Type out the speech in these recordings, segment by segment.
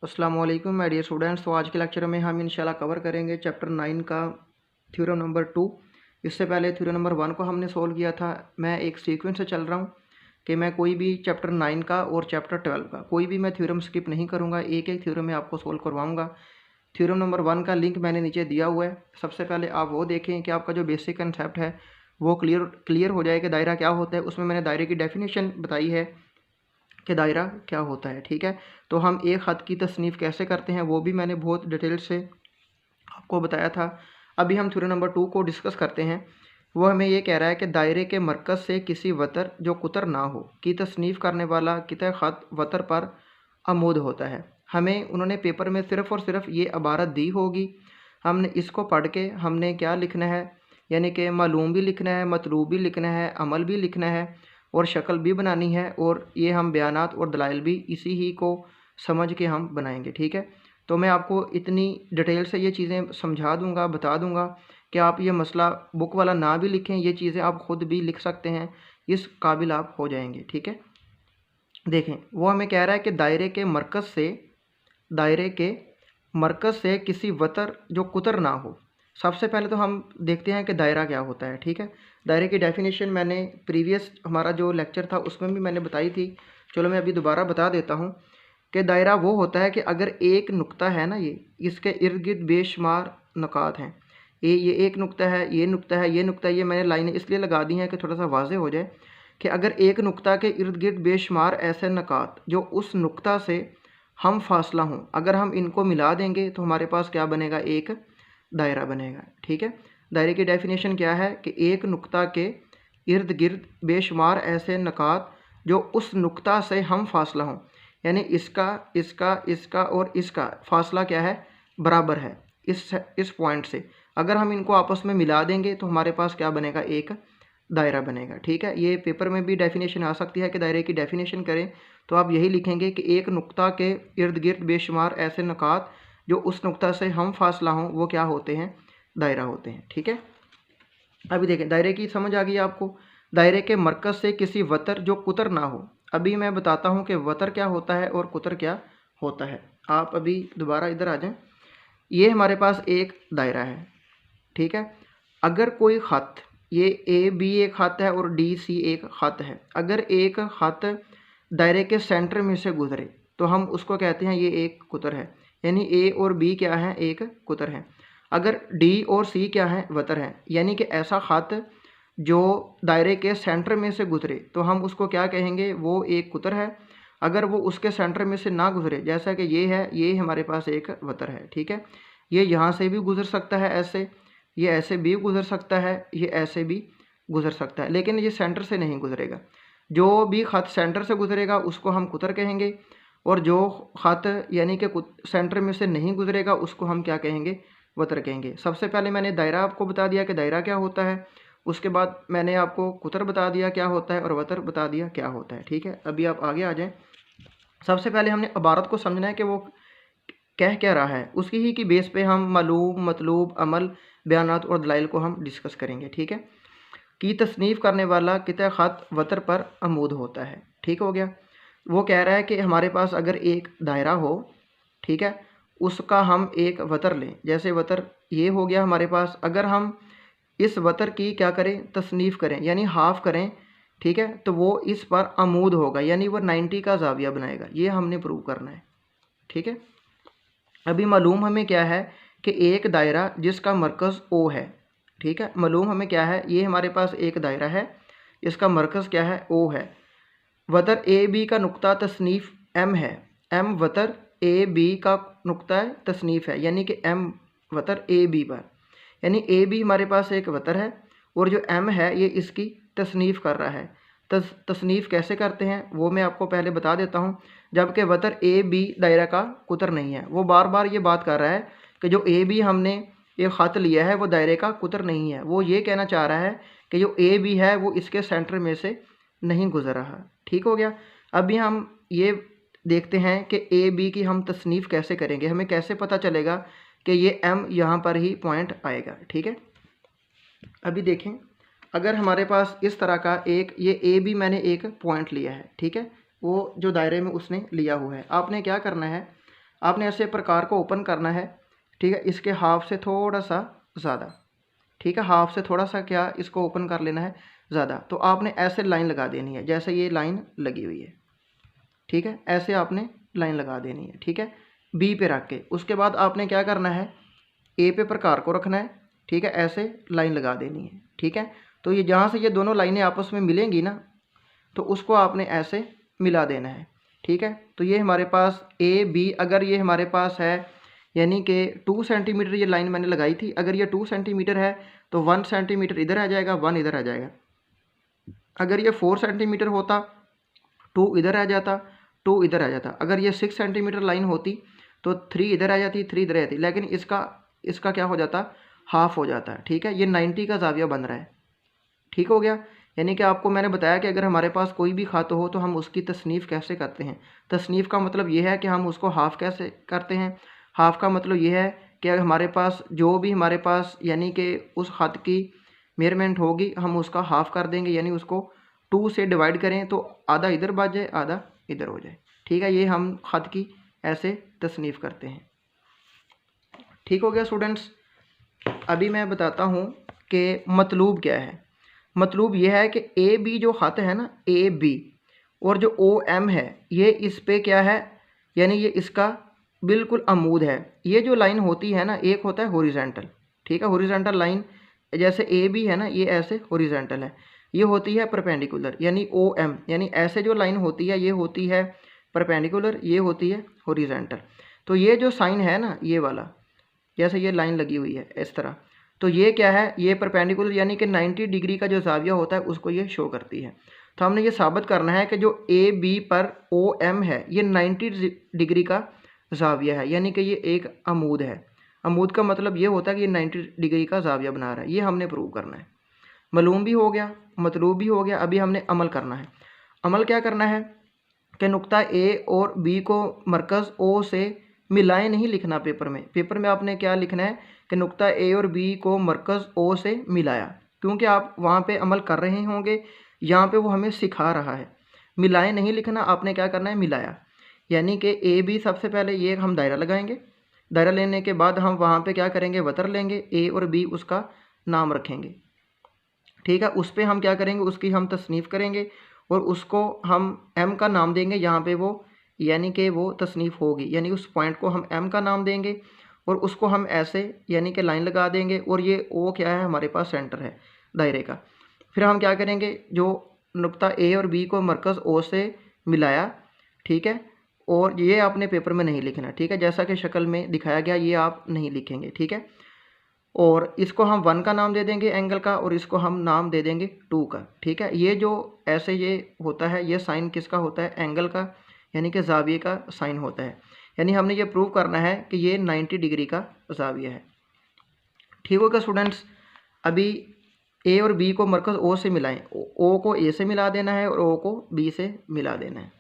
अस्सलाम वालेकुम my dear students. तो आज के लेक्चर में हम इंशाल्लाह कवर करेंगे चैप्टर 9 का थ्योरम नंबर 2। इससे पहले थ्योरम नंबर 1 को हमने सोल्व किया था। मैं एक सीक्वेंस से चल रहा हूँ कि मैं कोई भी चैप्टर 9 का और चैप्टर 12 का कोई भी मैं थ्योरम स्किप नहीं करूँगा, एक एक थ्योरम में आपको सोल्व करवाऊँगा। थ्योरम नंबर 1 का लिंक मैंने नीचे दिया हुआ है। सबसे पहले आप वो देखें कि आपका जो बेसिक कंसेप्ट है वो क्लियर हो जाए कि दायरा क्या होता है। उसमें मैंने दायरे की डेफिनेशन बताई है कि दायरा क्या होता है। ठीक है, तो हम एक ख़त की तसनीफ़ कैसे करते हैं वो भी मैंने बहुत डिटेल से आपको बताया था। अभी हम थ्योरम नंबर 2 को डिस्कस करते हैं। वो हमें ये कह रहा है कि दायरे के मरकज़ से किसी वतर जो कुतर ना हो की तसनीफ़ करने वाला किता ख़त वतर पर आमूद होता है। हमें उन्होंने पेपर में सिर्फ़ और सिर्फ ये इबारत दी होगी, हमने इसको पढ़ के हमने क्या लिखना है, यानी कि मालूम भी लिखना है, मतलूब भी लिखना है, अमल भी लिखना है और शक्ल भी बनानी है। और ये हम बयानात और दलाइल भी इसी ही को समझ के हम बनाएंगे। ठीक है, तो मैं आपको इतनी डिटेल से ये चीज़ें समझा दूंगा, बता दूंगा कि आप ये मसला बुक वाला ना भी लिखें, ये चीज़ें आप ख़ुद भी लिख सकते हैं, इस काबिल आप हो जाएंगे। ठीक है, देखें वो हमें कह रहा है कि दायरे के मरकज़ से किसी वतर जो कुतर ना हो। सबसे पहले तो हम देखते हैं कि दायरा क्या होता है। ठीक है, दायरे की डेफिनेशन मैंने प्रीवियस हमारा जो लेक्चर था उसमें भी मैंने बताई थी। चलो मैं अभी दोबारा बता देता हूँ कि दायरा वो होता है कि अगर एक नुक्ता है ना, ये इसके इर्द गिर्द बेशुमार नुकात हैं। ये एक नुक्ता है, ये नुक्ता है, ये नुक्ता है। ये मैंने लाइनें इसलिए लगा दी हैं कि थोड़ा सा वाज़े हो जाए कि अगर एक नुक्ता के इर्द गिर्द बेशुमार ऐसे नुकात जो उस नुक्ता से हम फासला हों, अगर हम इनको मिला देंगे तो हमारे पास क्या बनेगा, एक दायरा बनेगा। ठीक है, दायरे की डेफिनेशन क्या है कि एक नुक्ता के इर्द गिर्द बेशुमार ऐसे नुकात जो उस नुक्ता से हम फासला हों, यानी इसका इसका इसका और इसका फासला क्या है, बराबर है इस पॉइंट से। अगर हम इनको आपस में मिला देंगे तो हमारे पास क्या बनेगा, एक दायरा बनेगा। ठीक है, ये पेपर में भी डेफिनेशन आ सकती है कि दायरे की डेफिनेशन करें तो आप यही लिखेंगे कि एक नुक्ता के इर्द गिर्द बेशुमार ऐसे नुकात जो उस नुक्ता से हम फासला हों वो क्या होते हैं, दायरा होते हैं। ठीक है, अभी देखें दायरे की समझ आ गई आपको। दायरे के मरकज़ से किसी वतर जो कुतर ना हो। अभी मैं बताता हूँ कि वतर क्या होता है और कुतर क्या होता है। आप अभी दोबारा इधर आ जाएं। ये हमारे पास एक दायरा है। ठीक है, अगर कोई ख़त, ये ए बी एक ख़त है और डी सी एक ख़त है, अगर एक ख़त दायरे के सेंटर में से गुजरे तो हम उसको कहते हैं ये एक कुतर है। यानी ए और बी क्या है, एक कुतर है। अगर डी और सी क्या है, वतर है। यानी कि ऐसा ख़त जो दायरे के सेंटर में से गुजरे तो हम उसको क्या कहेंगे, वो एक कुतर है। अगर वो उसके सेंटर में से ना गुजरे, जैसा कि ये है, ये हमारे पास एक वतर है। ठीक है, ये यहाँ से भी गुजर सकता है ऐसे, ये ऐसे भी गुजर सकता है, ये ऐसे भी गुजर सकता है, लेकिन ये सेंटर से नहीं गुजरेगा। जो भी ख़त सेंटर से गुजरेगा उसको हम कुतर कहेंगे, और जो ख़त यानी कि सेंटर में से नहीं गुजरेगा उसको हम क्या कहेंगे, वतर कहेंगे। सबसे पहले मैंने दायरा आपको बता दिया कि दायरा क्या होता है, उसके बाद मैंने आपको कुतर बता दिया क्या होता है और वतर बता दिया क्या होता है। ठीक है, अभी आप आगे आ जाएँ। सबसे पहले हमने इबारत को समझना है कि वो कह क्या रहा है, उसकी ही की बेस पे हम मालूम, मतलूब, अमल, बयानात और दलाइल को हम डिस्कस करेंगे। ठीक है, की तसनीफ़ करने वाला किता ख़त वतर पर आमूद होता है। ठीक हो गया, वो कह रहा है कि हमारे पास अगर एक दायरा हो, ठीक है, उसका हम एक वतर लें। जैसे वतर ये हो गया हमारे पास, अगर हम इस वतर की क्या करें, तसनीफ़ करें यानी हाफ़ करें, ठीक है, तो वो इस पर आमूद होगा, यानी वो 90 का ज़ाविया बनाएगा। ये हमने प्रूव करना है। ठीक है, अभी मालूम हमें क्या है कि एक दायरा जिसका मरकज़ ओ है। ठीक है, मालूम हमें क्या है, ये हमारे पास एक दायरा है, इसका मरकज़ क्या है, ओ है। वतर ए बी का नुक्ता तसनीफ़ एम है। एम वतर ए बी का नुक्ता तसनीफ़ है, यानी कि एम वतर ए बी पर, यानी ए बी हमारे पास एक वतर है और जो एम है ये इसकी तसनीफ़ कर रहा है। तसनीफ़ कैसे करते हैं वो मैं आपको पहले बता देता हूँ। जबकि वतर ए बी दायरा का कुतर नहीं है। वो बार बार ये बात कर रहा है कि जो ए बी हमने ये ख़त लिया है वो दायरे का कुतर नहीं है। वो ये कहना चाह रहा है कि जो ए बी है वो इसके सेंटर में से नहीं गुजर रहा। ठीक हो गया, अभी हम ये देखते हैं कि ए बी की हम तसनीफ़ कैसे करेंगे, हमें कैसे पता चलेगा कि ये एम यहाँ पर ही पॉइंट आएगा। ठीक है, अभी देखें, अगर हमारे पास इस तरह का एक ये ए बी मैंने एक पॉइंट लिया है, ठीक है, वो जो दायरे में उसने लिया हुआ है, आपने क्या करना है, आपने ऐसे प्रकार को ओपन करना है, ठीक है, इसके हाफ से थोड़ा सा ज़्यादा, ठीक है, हाफ से थोड़ा सा क्या इसको ओपन कर लेना है ज़्यादा। तो आपने ऐसे लाइन लगा देनी है जैसे ये लाइन लगी हुई है, ठीक है, ऐसे आपने लाइन लगा देनी है, ठीक है, बी पे रख के। उसके बाद आपने क्या करना है, ए पे प्रकार को रखना है, ठीक है, ऐसे लाइन लगा देनी है, ठीक है। तो ये जहाँ से ये दोनों लाइनें आपस में मिलेंगी ना, तो उसको आपने ऐसे मिला देना है, ठीक है। तो ये हमारे पास ए बी, अगर ये हमारे पास है यानी कि 2 सेंटीमीटर ये लाइन मैंने लगाई थी, अगर ये 2 सेंटीमीटर है तो 1 सेंटीमीटर इधर आ जाएगा, 1 इधर आ जाएगा। अगर ये 4 सेंटीमीटर होता 2 इधर आ जाता, 2 इधर आ जाता। अगर ये 6 सेंटीमीटर लाइन होती तो 3 इधर आ जाती, 3 इधर आ जाती। लेकिन इसका क्या हो जाता, हाफ हो जाता है, ठीक है। ये 90 का जाविया बन रहा है, ठीक हो गया। यानी कि आपको मैंने बताया कि अगर हमारे पास कोई भी खात हो तो हम उसकी तसनीफ़ कैसे करते हैं। तसनीफ़ का मतलब ये है कि हम उसको हाफ़ कैसे करते हैं। हाफ़ का मतलब ये है कि अगर हमारे पास जो भी हमारे पास यानी कि उस ख़त की मेजरमेंट होगी, हम उसका हाफ़ कर देंगे, यानी उसको 2 से डिवाइड करें तो आधा इधर बच जाए, आधा इधर हो जाए, ठीक है। ये हम ख़त की ऐसे तसनीफ़ करते हैं, ठीक हो गया स्टूडेंट्स। अभी मैं बताता हूँ कि मतलूब क्या है। मतलब ये है कि ए बी जो ख़त है ना, ए बी, और जो ओ एम है, ये इस पे क्या है, यानी ये इसका बिल्कुल अमूद है। ये जो लाइन होती है ना, एक होता है हॉरिजॉन्टल, ठीक है, हॉरिजॉन्टल लाइन, जैसे ए बी है ना, ये ऐसे हॉरिजॉन्टल है। ये होती है परपेंडिकुलर, यानी ओ एम, यानी ऐसे जो लाइन होती है ये होती है परपेंडिकुलर, ये होती है हॉरिजॉन्टल। तो ये जो साइन है ना, ये वाला, जैसे ये लाइन लगी हुई है इस तरह, तो ये क्या है, ये परपेंडिकुलर यानी कि 90 डिग्री का जो जाविया होता है उसको ये शो करती है। तो हमने ये साबित करना है कि जो ए बी पर ओ एम है ये 90 डिग्री का जाविया है, यानी कि ये एक अमूद है। अमूद का मतलब ये होता है कि ये 90 डिग्री का जाविया बना रहा है। ये हमने प्रूव करना है। मालूम भी हो गया, मतलूब भी हो गया। अभी हमने अमल करना है। अमल क्या करना है कि नुक्ता ए और बी को मरकज़ ओ से मिलाएं नहीं लिखना पेपर में। पेपर में आपने क्या लिखना है कि नुक्ता ए और बी को मरकज़ ओ से मिलाया, क्योंकि आप वहाँ पे अमल कर रहे होंगे, यहाँ पे वो हमें सिखा रहा है। मिलाएं नहीं लिखना, आपने क्या करना है, मिलाया। यानी कि ए बी, सबसे पहले ये हम दायरा लगाएंगे। दायरा लेने के बाद हम वहाँ पे क्या करेंगे, वतर लेंगे, ए और बी उसका नाम रखेंगे, ठीक है। उस पर हम क्या करेंगे, उसकी हम तसनीफ़ करेंगे और उसको हम एम का नाम देंगे। यहाँ पे वो यानी कि वो तसनीफ़ होगी, यानी उस पॉइंट को हम एम का नाम देंगे और उसको हम ऐसे यानी कि लाइन लगा देंगे। और ये ओ क्या है, हमारे पास सेंटर है दायरे का। फिर हम क्या करेंगे, जो नुक्ता ए और बी को मरकज़ ओ से मिलाया, ठीक है, और ये आपने पेपर में नहीं लिखना, ठीक है, जैसा कि शक्ल में दिखाया गया ये आप नहीं लिखेंगे, ठीक है। और इसको हम 1 का नाम दे देंगे एंगल का, और इसको हम नाम दे देंगे 2 का, ठीक है। ये जो ऐसे ये होता है, ये साइन किसका होता है, एंगल का, यानी कि ज़ाविये का साइन होता है। यानी हमने ये प्रूव करना है कि ये 90 डिग्री का ज़ाविया है, ठीक होगा स्टूडेंट्स। अभी ए और बी को मरकज़ ओ से मिलाएं, ओ को ए से मिला देना है और ओ को बी से मिला देना है,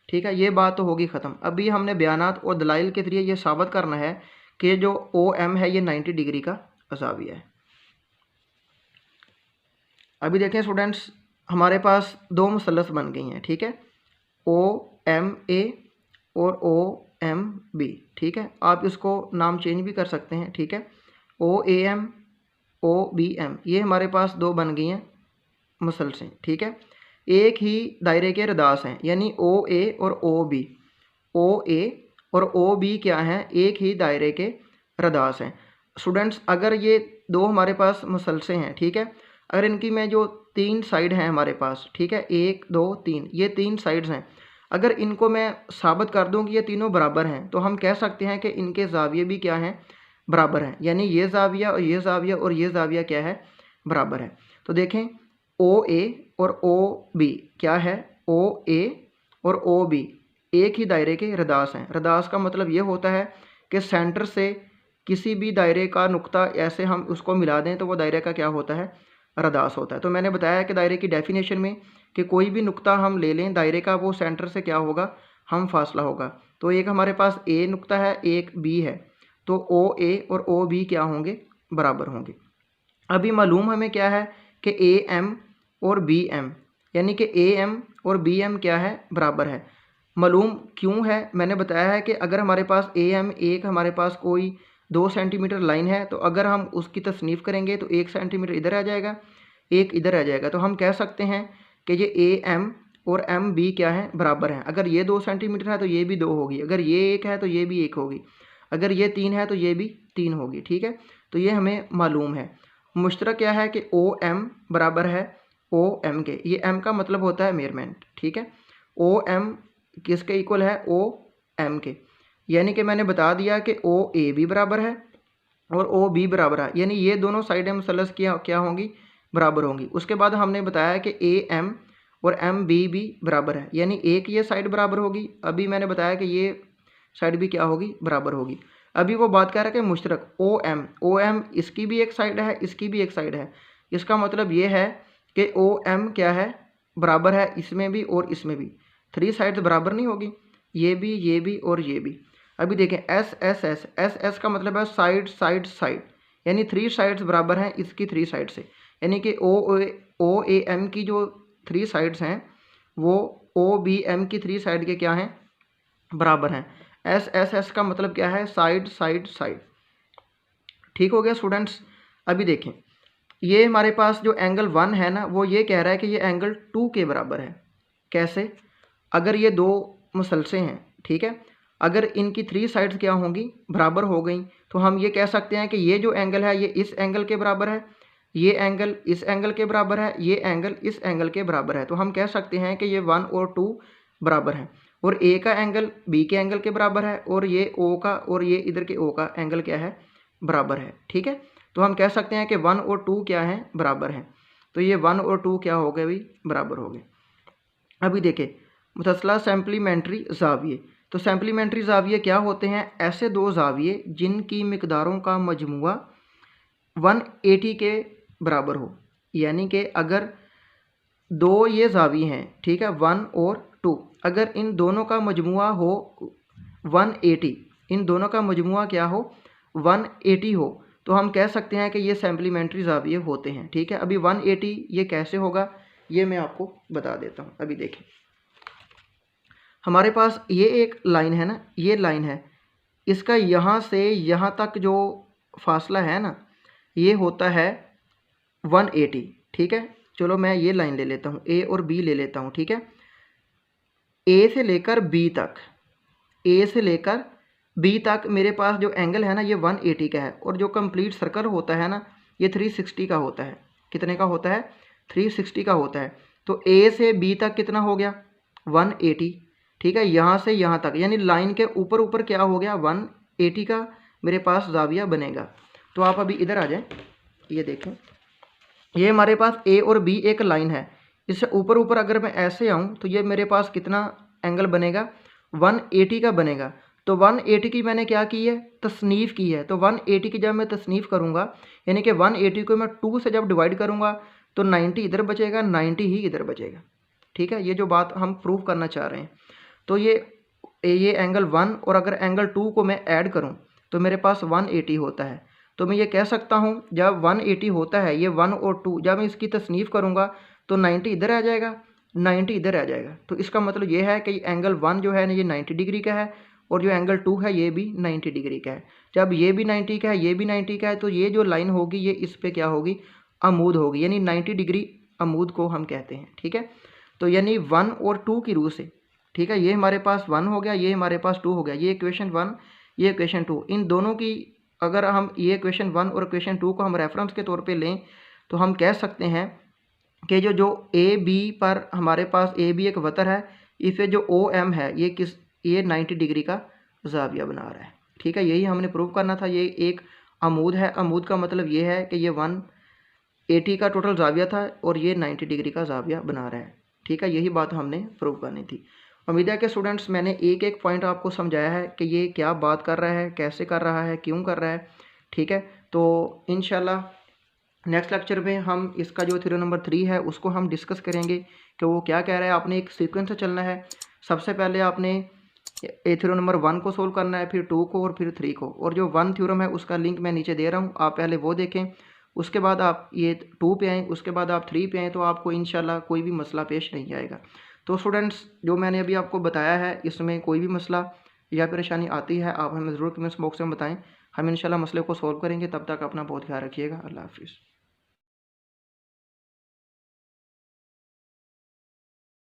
ठीक है। ये बात तो होगी ख़त्म। अभी हमने बयानात और दलाइल के ज़रिए ये साबित करना है कि जो ओ एम है ये 90 डिग्री का ज़ाविया है। अभी देखें स्टूडेंट्स, हमारे पास दो मुसल्लस बन गई हैं, ठीक है, ओ एम ए और ओ एम बी, ठीक है। आप इसको नाम चेंज भी कर सकते हैं, ठीक है। O A M, O B M, ये हमारे पास दो बन गई हैं मुसल्लसें, ठीक है। एक ही दायरे के रदास हैं, यानी ओ ए और ओ बी। ओ ए और ओ बी क्या हैं, एक ही दायरे के रदास हैं। स्टूडेंट्स, अगर ये दो हमारे पास मुसल्से हैं, ठीक है, अगर इनकी मैं जो 3 साइड हैं हमारे पास, ठीक है, 1 2 3, ये 3 साइड्स हैं, अगर इनको मैं साबित कर दूं कि ये तीनों बराबर हैं, तो हम कह सकते हैं कि इनके ज़ाविये भी क्या हैं, बराबर हैं। यानी ये ज़ाविया और ये ज़ाविया और ये ज़ाविया क्या है, बराबर है। तो देखें, ओ ए और ओ बी क्या है, ओ ए और ओ बी एक ही दायरे के रदास हैं। रदास का मतलब ये होता है कि सेंटर से किसी भी दायरे का नुक्ता ऐसे हम उसको मिला दें तो वो दायरे का क्या होता है, रदास होता है। तो मैंने बताया कि दायरे की डेफिनेशन में कि कोई भी नुक्ता हम ले लें दायरे का, वो सेंटर से क्या होगा, हम फासला होगा। तो एक हमारे पास ए नुक्ता है, एक बी है, तो ओ ए और ओ बी क्या होंगे, बराबर होंगे। अभी मालूम हमें क्या है कि ए एम और बी एम, यानी कि ए एम और बी एम क्या है, बराबर है। मालूम क्यों है, मैंने बताया है कि अगर हमारे पास AM एक हमारे पास कोई 2 सेंटीमीटर लाइन है, तो अगर हम उसकी तसनीफ़ करेंगे तो 1 सेंटीमीटर इधर आ जाएगा, एक इधर आ जाएगा। तो हम कह सकते हैं कि ये AM और MB क्या है, बराबर हैं। अगर ये 2 सेंटीमीटर है तो ये भी 2 होगी, अगर ये 1 है तो ये भी 1 होगी, अगर ये 3 है तो ये भी 3 होगी। ठीक है, तो ये हमें मालूम है। मुश्तरक क्या है कि OM बराबर है OM के, ये M का मतलब होता है मेजरमेंट। ठीक है, OM किसके इक्वल है, OM के, यानी कि मैंने बता दिया कि OAB बराबर है और OB बराबर है, यानी ये दोनों साइडें मुसल्लस क्या होंगी, बराबर होंगी। उसके बाद हमने बताया कि AM और MB भी बराबर है, यानी एक ये साइड बराबर होगी। अभी मैंने बताया कि ये साइड भी क्या होगी, बराबर होगी। अभी वो बात कर रहा है कि मुश्तरक OM इसकी भी एक साइड है, इसकी भी एक साइड है। इसका मतलब ये है कि OM क्या है, बराबर है इसमें भी और इसमें भी। 3 साइड्स बराबर नहीं होगी, ये भी और ये भी। अभी देखें एस का मतलब है साइड साइड साइड, यानी 3 साइड्स बराबर हैं इसकी 3 साइड से, यानी कि OAM की जो 3 साइड्स हैं वो OBM की 3 साइड के क्या हैं, बराबर हैं। एस का मतलब क्या है, साइड साइड साइड। ठीक हो गया स्टूडेंट्स। अभी देखें, ये हमारे पास जो एंगल 1 है ना, वो ये कह रहा है कि ये एंगल 2 के बराबर है। कैसे, अगर ये 2 मुसलसे हैं, ठीक है, अगर इनकी 3 साइड्स क्या होंगी, बराबर हो गई, तो हम ये कह सकते हैं कि ये जो एंगल है ये इस एंगल के बराबर है, ये एंगल इस एंगल के बराबर है, ये एंगल इस एंगल के बराबर है। तो हम कह सकते हैं कि ये 1 और 2 बराबर हैं, और A का एंगल B के एंगल के बराबर है, और ये O का और ये इधर के O का एंगल क्या है, बराबर है। ठीक है, तो हम कह सकते हैं कि 1 और 2 क्या हैं, बराबर हैं। तो ये 1 और 2 क्या हो गए भी, बराबर हो गए। अभी देखें मुतसला सैम्पलीमेंट्री ज़ाविये। तो सैम्पलीमेंट्री ज़ाविये क्या होते हैं, ऐसे 2 ज़ाविये जिनकी मिकदारों का मजमुआ 180 के बराबर हो। यानी कि अगर 2 ये ज़ाविये हैं, ठीक है, 1 और 2, अगर इन दोनों का मजमुआ हो 180, इन दोनों का मजमुआ क्या हो, 180 हो, तो हम कह सकते हैं कि ये सैम्पलीमेंट्री ज़ाविये होते हैं। ठीक है, अभी 180 ये कैसे होगा, ये मैं आपको बता देता हूँ। अभी देखें, हमारे पास ये एक लाइन है ना, ये लाइन है, इसका यहाँ से यहाँ तक जो फासला है ना, ये होता है 180। ठीक है, चलो मैं ये लाइन ले लेता हूँ, A और B ले लेता हूँ। ठीक है, A से लेकर B तक, A से लेकर B तक मेरे पास जो एंगल है ना, ये 180 का है, और जो कंप्लीट सर्कल होता है ना, ये 360 का होता है। कितने का होता है, 360 का होता है। तो A से B तक कितना हो गया, 180। ठीक है, यहाँ से यहाँ तक, यानी लाइन के ऊपर ऊपर क्या हो गया, 180 का मेरे पास ज़ाविया बनेगा। तो आप अभी इधर आ जाएं, ये देखें, ये हमारे पास A और B एक लाइन है, इससे ऊपर ऊपर अगर मैं ऐसे आऊँ तो ये मेरे पास कितना एंगल बनेगा, 180 का बनेगा। तो 180 की मैंने क्या की है, तसनीफ़ की है। तो 180 की जब मैं तसनीफ़ करूँगा, यानी कि 180 को मैं 2 से जब डिवाइड करूँगा तो 90 इधर बचेगा, 90 ही इधर बचेगा। ठीक है, ये जो बात हम प्रूव करना चाह रहे हैं। तो ये एंगल 1 और अगर एंगल 2 को मैं ऐड करूं तो मेरे पास 180 होता है। तो मैं ये कह सकता हूं जब 180 होता है, ये 1 और 2, जब मैं इसकी तसनीफ़ करूंगा तो 90 इधर आ जाएगा, 90 इधर आ जाएगा। तो इसका मतलब ये है कि एंगल 1 जो है ना, ये 90 डिग्री का है, और जो एंगल 2 है ये भी 90 डिग्री का है। जब ये भी 90 का है, ये भी 90 का है, तो ये जो लाइन होगी ये इस पर क्या होगी, अमूद होगी, यानी 90 डिग्री अमूद को हम कहते हैं। ठीक है, तो यानी 1 और 2 की रूह से, ठीक है, ये हमारे पास 1 हो गया, ये हमारे पास 2 हो गया, ये इक्वेशन 1, ये इक्वेशन 2, इन दोनों की अगर हम ये इक्वेशन 1 और इक्वेशन 2 को हम रेफरेंस के तौर पे लें तो हम कह सकते हैं कि जो AB पर हमारे पास AB एक वतर है, इसे जो OM है ये 90 डिग्री का ज़ाविया बना रहा है। ठीक है, यही हमने प्रूव करना था। ये एक अमूद है, अमूद का मतलब ये है कि ये 180 का टोटल ज़ाविया था और ये 90 डिग्री का ज़ाविया बना रहा है। ठीक है, यही बात हमने प्रूव करनी थी। उम्मीद है कि स्टूडेंट्स मैंने एक एक पॉइंट आपको समझाया है कि ये क्या बात कर रहा है, कैसे कर रहा है, क्यों कर रहा है। ठीक है, तो इंशाल्लाह नेक्स्ट लेक्चर में हम इसका जो थ्योरम नंबर 3 है उसको हम डिस्कस करेंगे कि वो क्या कह रहा है। आपने एक सीक्वेंस से चलना है, सबसे पहले आपने थ्योरम नंबर 1 को सोल्व करना है, फिर 2 को और फिर 3 को। और जो 1 थ्योरम है उसका लिंक मैं नीचे दे रहा हूँ, आप पहले वो देखें, उसके बाद आप ये 2 पे आएँ, उसके बाद आप 3 पे आएँ, तो आपको इंशाल्लाह कोई भी मसला पेश नहीं आएगा। तो स्टूडेंट्स जो मैंने अभी आपको बताया है इसमें कोई भी मसला या परेशानी आती है आप हमें ज़रूर कमेंट्स बॉक्स में बताएं। हम इंशाल्लाह मसले को सॉल्व करेंगे। तब तक अपना बहुत ख्याल रखिएगा। अल्लाह हाफिज़।